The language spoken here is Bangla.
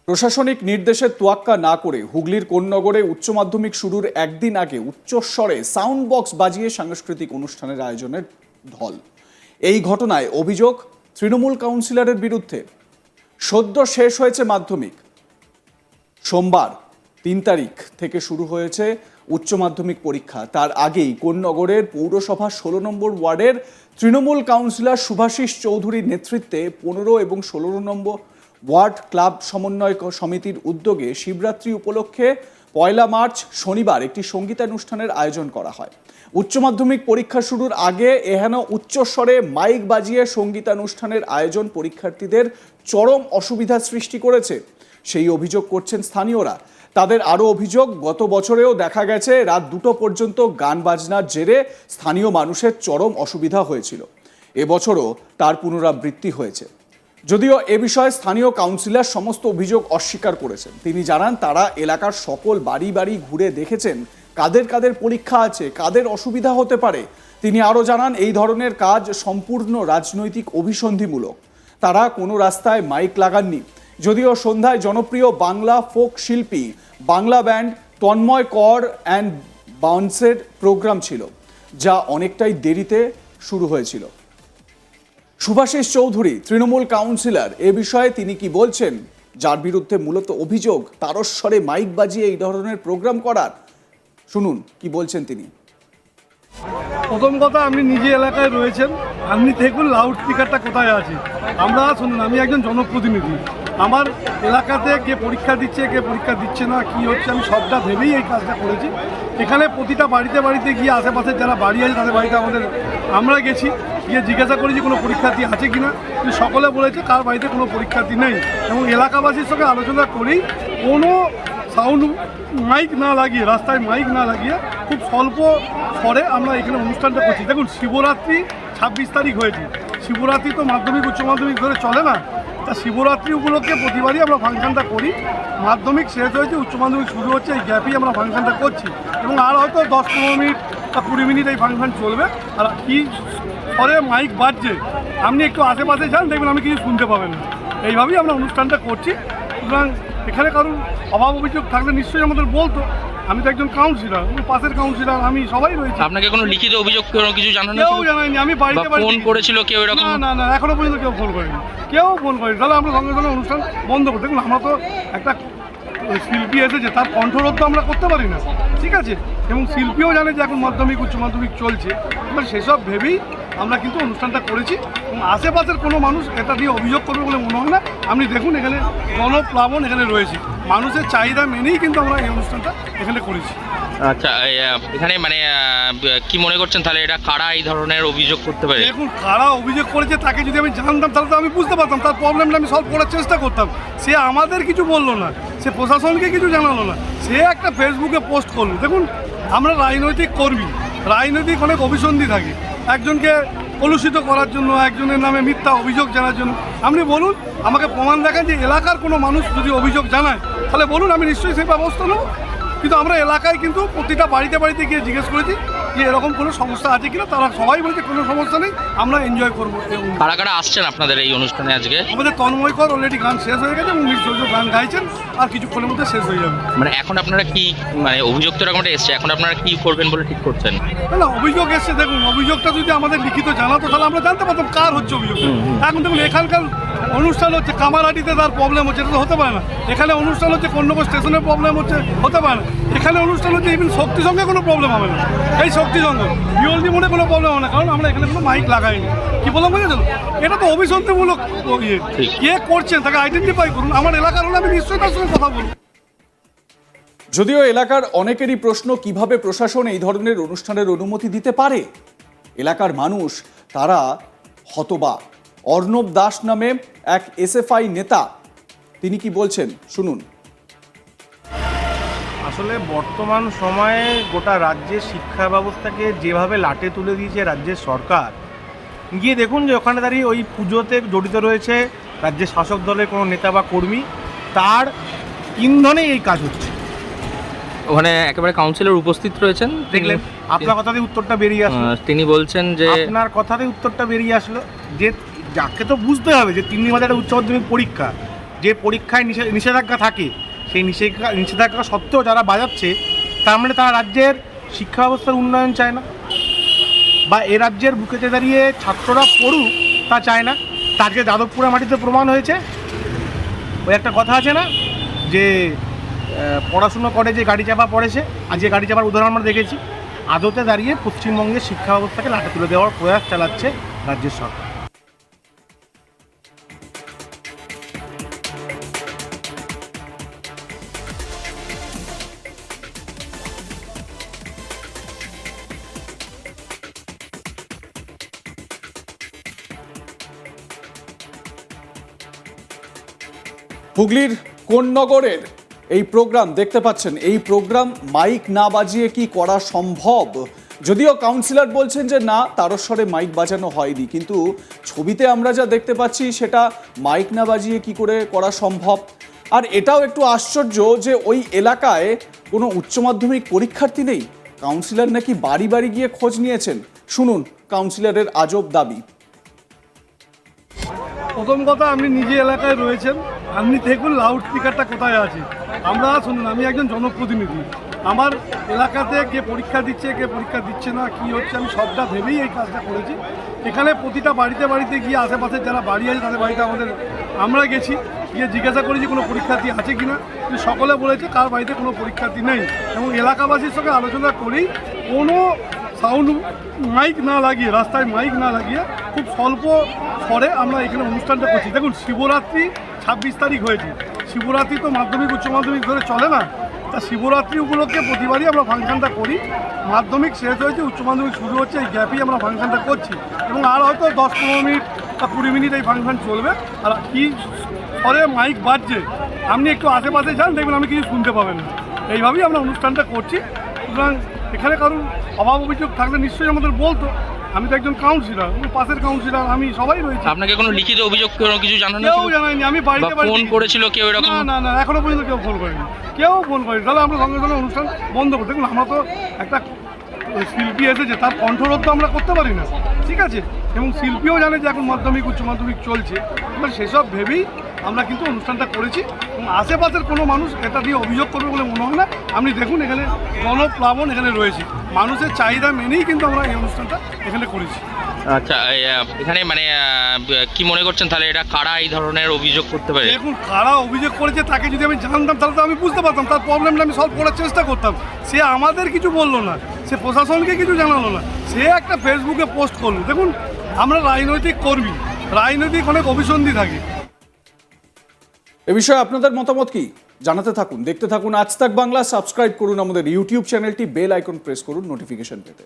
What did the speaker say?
প্রশাসনিক নির্দেশের তোয়াক্কা না করে হুগলির কোন্নগরে উচ্চ মাধ্যমিক শুরুর একদিন আগে উচ্চস্বরে সাউন্ড বক্স বাজিয়ে সাংস্কৃতিক অনুষ্ঠানের আয়োজনের ঢল। এই ঘটনায় অভিযোগ তৃণমূল কাউন্সিলরের বিরুদ্ধে। সদ্য শেষ হয়েছে মাধ্যমিক, সোমবার ৩ তারিখ থেকে শুরু হয়েছে উচ্চ মাধ্যমিক পরীক্ষা। তার আগেই কোন্নগরের পৌরসভা ১৬ নম্বর ওয়ার্ডের তৃণমূল কাউন্সিলর শুভাশিস চৌধুরীর নেতৃত্বে ১৫ এবং ১৬ নম্বর ওয়ার্ড ক্লাব সমন্বয় সমিতির উদ্যোগে শিবরাত্রি উপলক্ষে ১ মার্চ শনিবার একটি সঙ্গীতানুষ্ঠানের আয়োজন করা হয়। উচ্চ মাধ্যমিক পরীক্ষা শুরুর আগে এহেন উচ্চস্বরে মাইক বাজিয়ে সঙ্গীতানুষ্ঠানের আয়োজন পরীক্ষার্থীদের চরম অসুবিধা সৃষ্টি করেছে, সেই অভিযোগ করছেন স্থানীয়রা। তাদের আরও অভিযোগ, গত বছরেও দেখা গেছে রাত ২টো পর্যন্ত গান বাজনার জেরে স্থানীয় মানুষের চরম অসুবিধা হয়েছিল। এবছরও তার পুনরাবৃত্তি হয়েছে। যদিও এ বিষয়ে স্থানীয় কাউন্সিলর সমস্ত অভিযোগ অস্বীকার করেছেন। তিনি জানান তারা এলাকার সকল বাড়ি বাড়ি ঘুরে দেখেছেন কাদের কাদের পরীক্ষা আছে, কাদের অসুবিধা হতে পারে। তিনি আরও জানান এই ধরনের কাজ সম্পূর্ণ রাজনৈতিক অভিসন্ধিমূলক। তারা কোনো রাস্তায় মাইক লাগাননি। যদিও সন্ধ্যায় জনপ্রিয় বাংলা ফোক শিল্পী বাংলা ব্যান্ড তন্ময় কর অ্যান্ড বাউন্সের প্রোগ্রাম ছিল, যা অনেকটাই দেরিতে শুরু হয়েছিল। শুভাশিস চৌধুরী তৃণমূল কাউন্সিলর, এ বিষয়ে তিনি কি বলছেন, যার বিরুদ্ধে মূলত অভিযোগ তারস্বরে মাইক বাজিয়ে এই ধরনের প্রোগ্রাম করার। শুনুন কি বলছেন তিনি। প্রথম কথা, আপনি নিজে এলাকায় রয়েছেন, আপনি দেখুন লাউড স্পিকারটা কোথায় আছে। আমরা শুনুন, আমি একজন জনপ্রতিনিধি, আমার এলাকাতে কে পরীক্ষা দিচ্ছে কে পরীক্ষা দিচ্ছে না কি হচ্ছে আমি সবটা ভেবেই এই কাজটা করেছি। এখানে প্রতিটা বাড়িতে বাড়িতে গিয়ে আশেপাশের যারা বাড়ি আছে তাদের বাড়িতে আমরা গেছি, গিয়ে জিজ্ঞাসা করেছি কোনো পরীক্ষার্থী আছে কিনা। কিন্তু সকলে বলেছে কার বাড়িতে কোনো পরীক্ষার্থী নেই। এবং এলাকাবাসীর সঙ্গে আলোচনা করেই কোনো সাউন্ড মাইক না লাগিয়ে, রাস্তায় মাইক না লাগিয়ে খুব স্বল্প স্বরে আমরা এখানে অনুষ্ঠানটা করছি। দেখুন, শিবরাত্রি ২৬ তারিখ হয়েছে। শিবরাত্রি তো মাধ্যমিক উচ্চ মাধ্যমিক ধরে চলে না, তা শিবরাত্রি উপলক্ষে প্রতিবারই আমরা ফাংশনটা করি। মাধ্যমিক শেষ হয়েছে, উচ্চ মাধ্যমিক শুরু হচ্ছে, এই গ্যাপেই আমরা ফাংশনটা করছি। এবং আর হয়তো ১০-১৫ মিনিট বা ২০ মিনিট এই ফাংশন চলবে। আর কি স্বরে মাইক বাজছে, আপনি একটু আশেপাশে যান, দেখবেন আমি কিছু শুনতে পাবেন না। এইভাবেই আমরা অনুষ্ঠানটা করছি। সুতরাং এখানে কারণ অভাব অভিযোগ থাকলে নিশ্চয়ই আমাদের বলতো। আমি তো একজন কাউন্সিলর, পাশের কাউন্সিলর, আমি সবাই রয়েছি। আপনাকে কোনো লিখিত অভিযোগ কিছু জানানো কেউ জানায়নি। আমি বাড়িতে ফোন করেছিল কেউ এরকম? না না, এখনো পর্যন্ত কেউ ফোন করেনি, কেউ ফোন করেনি। তাহলে আমরা সঙ্গে সঙ্গে অনুষ্ঠান বন্ধ করতে। দেখুন, আমরা তো একটা শিল্পী এসেছে, তার কণ্ঠরোধ তো আমরা করতে পারি না, ঠিক আছে। এবং শিল্পীও জানে যে এখন মাধ্যমিক উচ্চ মাধ্যমিক চলছে। এবার সেসব ভেবেই আমরা কিন্তু অনুষ্ঠানটা করেছি। এবং আশেপাশের কোনো মানুষ এটা দিয়ে অভিযোগ করবে বলে মনে হয় না। আপনি দেখুন, এখানে গণপ্লাবন এখানে রয়েছে, মানুষের চাহিদা মেনেই কিন্তু আমরা এই অনুষ্ঠানটা এখানে করেছি। আচ্ছা, এখানে মানে কি মনে করছেন তাহলে এটা কারা এই ধরনের অভিযোগ করতে পারে? দেখুন, কারা অভিযোগ করেছে তাকে যদি আমি জানতাম তাহলে তো আমি বুঝতে পারতাম, তার প্রবলেমটা আমি সলভ করার চেষ্টা করতাম। সে আমাদের কিছু বললো না, সে প্রশাসনকে কিছু জানালো না, সে একটা ফেসবুকে পোস্ট করলো। দেখুন, আমরা রাজনৈতিক কর্মী, রাজনৈতিক অনেক অভিসন্ধি থাকে। একজনকে কলুষিত করার জন্য, একজনের নামে মিথ্যা অভিযোগ জানার জন্য। আপনি বলুন, আমাকে প্রমাণ দেখান যে এলাকার কোনো মানুষ যদি অভিযোগ জানায় তাহলে বলুন, আমি নিশ্চয়ই সেই ব্যবস্থা নেব। কিন্তু আমরা এলাকায় কিন্তু প্রতিটা বাড়িতে বাড়িতে গিয়ে জিজ্ঞেস করেছি যে এরকম কোনো সমস্যা আছে কিনা। তারা সবাই বলেছে কোনো সমস্যা নেই, আমরা এনজয় করবো। কারা কারা আসছেন আপনাদের এই অনুষ্ঠানে আজকে? আমাদের তন্ময় কর অলরেডি গান শেষ হয়ে গেছে এবং নিশ্চয় গান গাইছেন, আর কিছুক্ষণের মধ্যে শেষ হয়ে যাবে। মানে এখন আপনারা কি, মানে অভিযোগ তো এরকম এসছে, এখন আপনারা কি করবেন বলে ঠিক করছেন? না, অভিযোগ এসছে। দেখুন, অভিযোগটা যদি আমাদের লিখিত জানাতো তাহলে আমরা জানতে পারতাম কার হচ্ছে অভিযোগ। এখন দেখুন, এখানকার অনুষ্ঠান হচ্ছে কামারহাটিতে, তার প্রবলেম হচ্ছে, এটা তো হতে পারে না। এখানে অনুষ্ঠান হচ্ছে কোন্নগর স্টেশনের প্রবলেম হচ্ছে, হতে পারে না। এখানে অনুষ্ঠান হচ্ছে ইভেন শক্তি সঙ্গে কোনো প্রবলেম হবে না, এই শক্তি সঙ্গে বিওলডি মোড়ে কোনো প্রবলেম হবে না, কারণ আমরা এখানে কোনো মাইক লাগাইনি। কি বললাম বুঝেছেন? এটা তো অভিসন্ধিমূলক ইয়ে। কে করছেন তাকে আইডেন্টিফাই করুন। আমার এলাকার হলে আমি নিশ্চয়ই তার সঙ্গে কথা বলবো। যদিও এলাকার অনেকেরই প্রশ্ন, কিভাবে প্রশাসন এই ধরনের অনুষ্ঠানের অনুমতি দিতে পারে। এলাকার মানুষ তারা হতবাক। অর্ণব দাস নামে এক এসএফআই নেতা, তিনি কি বলছেন শুনুন। আসলে বর্তমান সময়ে গোটা রাজ্যের শিক্ষা ব্যবস্থাকে যেভাবে লাটে তুলে দিয়েছে রাজ্যের সরকার, গিয়ে দেখুন যে ওখানে দাঁড়িয়ে ওই পুজোতে জড়িত রয়েছে রাজ্যের শাসক দলের কোনো নেতা বা কর্মী, তার ইন্ধনে এই কাজ হচ্ছে। ওখানে একেবারে কাউন্সিলর উপস্থিত রয়েছেন, দেখলেন? আপনার কথাতে উত্তরটা বেরিয়ে আসলো। তিনি বলছেন যে, আপনার কথাতে উত্তরটা বেরিয়ে আসলো যে যাকে তো বুঝতে হবে যে ৩ মাসে একটা উচ্চ মাধ্যমিক পরীক্ষা, যে পরীক্ষায় নিষেধাজ্ঞা থাকে সেই নিষেধাজ্ঞা সত্ত্বেও যারা বাজাচ্ছে তার মানে তারা রাজ্যের শিক্ষা ব্যবস্থার উন্নয়ন চায় না, বা এ রাজ্যের বুকেতে দাঁড়িয়ে ছাত্ররা পড়ুক তা চায় না। তাকে যাদবপুরের মাটিতে প্রমাণ হয়েছে। ওই একটা কথা আছে না যে পড়াশুনো করে যে গাড়ি চাপা পড়েছে, আর যে গাড়ি চাপার উদাহরণ আমরা দেখেছি। আদতে দাঁড়িয়ে পশ্চিমবঙ্গের শিক্ষা ব্যবস্থাকে লাটে তুলে দেওয়ার প্রয়াস চালাচ্ছে রাজ্যের সরকার। হুগলির কোন নগরের এই প্রোগ্রাম দেখতে পাচ্ছেন, এই প্রোগ্রাম মাইক না বাজিয়ে কি করা সম্ভব? যদিও কাউন্সিলর বলছেন যে না, তারস্বরে মাইক বাজানো হয়নি, কিন্তু ছবিতে আমরা যা দেখতে পাচ্ছি সেটা মাইক না বাজিয়ে কি করে করা সম্ভব। আর এটাও একটু আশ্চর্য যে ওই এলাকায় কোনো উচ্চ মাধ্যমিক পরীক্ষার্থী নেই। কাউন্সিলর নাকি বাড়ি বাড়ি গিয়ে খোঁজ নিয়েছেন। শুনুন কাউন্সিলরের আজব দাবি। প্রথম কথা, আপনি নিজে এলাকায় রয়েছেন, আপনি দেখুন লাউড স্পিকারটা কোথায় আছে। আমরা শুনুন, আমি একজন জনপ্রতিনিধি, আমার এলাকাতে কে পরীক্ষা দিচ্ছে কে পরীক্ষা দিচ্ছে না কি হচ্ছে আমি সবটা ভেবেই এই কাজটা করেছি। এখানে প্রতিটা বাড়িতে বাড়িতে গিয়ে আশেপাশে যারা বাড়ি আছে তাদের বাড়িতে আমরা গেছি, গিয়ে জিজ্ঞাসা করেছি কোনো পরীক্ষার্থী আছে কি না। কিন্তু সকলে বলেছে কার বাড়িতে কোনো পরীক্ষার্থী নেই, এবং এলাকাবাসীর সঙ্গে আলোচনা করেই কোনো সাউন্ড মাইক না লাগিয়ে, রাস্তায় মাইক না লাগিয়ে খুব স্বল্প স্বরে আমরা এখানে অনুষ্ঠানটা করছি। দেখুন, শিবরাত্রি 26 তারিখ হয়েছে। শিবরাত্রি তো মাধ্যমিক উচ্চ মাধ্যমিক ধরে চলে না, তা শিবরাত্রি উপলক্ষে প্রতিবারই আমরা ফাংশনটা করি। মাধ্যমিক শেষ হয়েছে, উচ্চ মাধ্যমিক শুরু হচ্ছে, এই গ্যাপেই আমরা ফাংশনটা করছি, এবং আর হয়তো 10-15 মিনিট বা 20 মিনিট এই ফাংশন চলবে। আর কি স্বরে মাইক বাজছে আপনি একটু আশেপাশে যান, দেখবেন আমি কিছু শুনতে পাবেন না। এইভাবেই আমরা অনুষ্ঠানটা করছি। সুতরাং এখানে কারণ অভাব অভিযোগ থাকলে নিশ্চয়ই আমাদের বলতো। আমি তো একজন কাউন্সিলর, পাশের কাউন্সিলর, আমি সবাই রয়েছি। আপনাকে কোনো লিখিত অভিযোগ কিছু জানানো কেউ জানায়নি, আমি বাড়িতে ফোন করেছিল কেউ এরকম? না না না, এখনো পর্যন্ত কেউ ফোন করেনি, কেউ ফোন করেনি। তাহলে আমরা সঙ্গে সঙ্গে অনুষ্ঠান বন্ধ করি। দেখুন, আমরা তো একটা শিল্পী এসেছে, তার কণ্ঠরোধ তো আমরা করতে পারি না, ঠিক আছে? এবং শিল্পীও জানে যে এখন মাধ্যমিক উচ্চ মাধ্যমিক চলছে। এবার সেসব ভেবেই আমরা কিন্তু অনুষ্ঠানটা করেছি, এবং আশেপাশের কোনো মানুষ এটা নিয়ে অভিযোগ করবে বলে মনে হয় না। আপনি দেখুন, এখানে গণপ্লাবন এখানে রয়েছে, মানুষের চাহিদা মেনেই কিন্তু আমরা এই অনুষ্ঠানটা এখানে করেছি। আচ্ছা, এখানে মানে কি মনে করছেন তাহলে এটা কারা এই ধরনের অভিযোগ করতে পারে? দেখুন, কারা অভিযোগ করেছে তাকে যদি আমি জানতাম তাহলে তো আমি বুঝতে পারতাম, তার প্রবলেমটা আমি সলভ করার চেষ্টা করতাম। সে আমাদের কিছু বললো না, সে প্রশাসনকে কিছু জানালো না, সে একটা ফেসবুকে পোস্ট করলো। দেখুন, আমরা রাজনৈতিক কর্মী, রাজনৈতিক অনেক অভিসন্ধি থাকে। এ বিষয়ে আপনাদের মতামত কি জানাতে থাকুন, দেখতে থাকুন আজ তাক বাংলা। সাবস্ক্রাইব করুন আমাদের ইউটিউব চ্যানেলটি, বেল আইকন প্রেস করুন নোটিফিকেশন পেতে।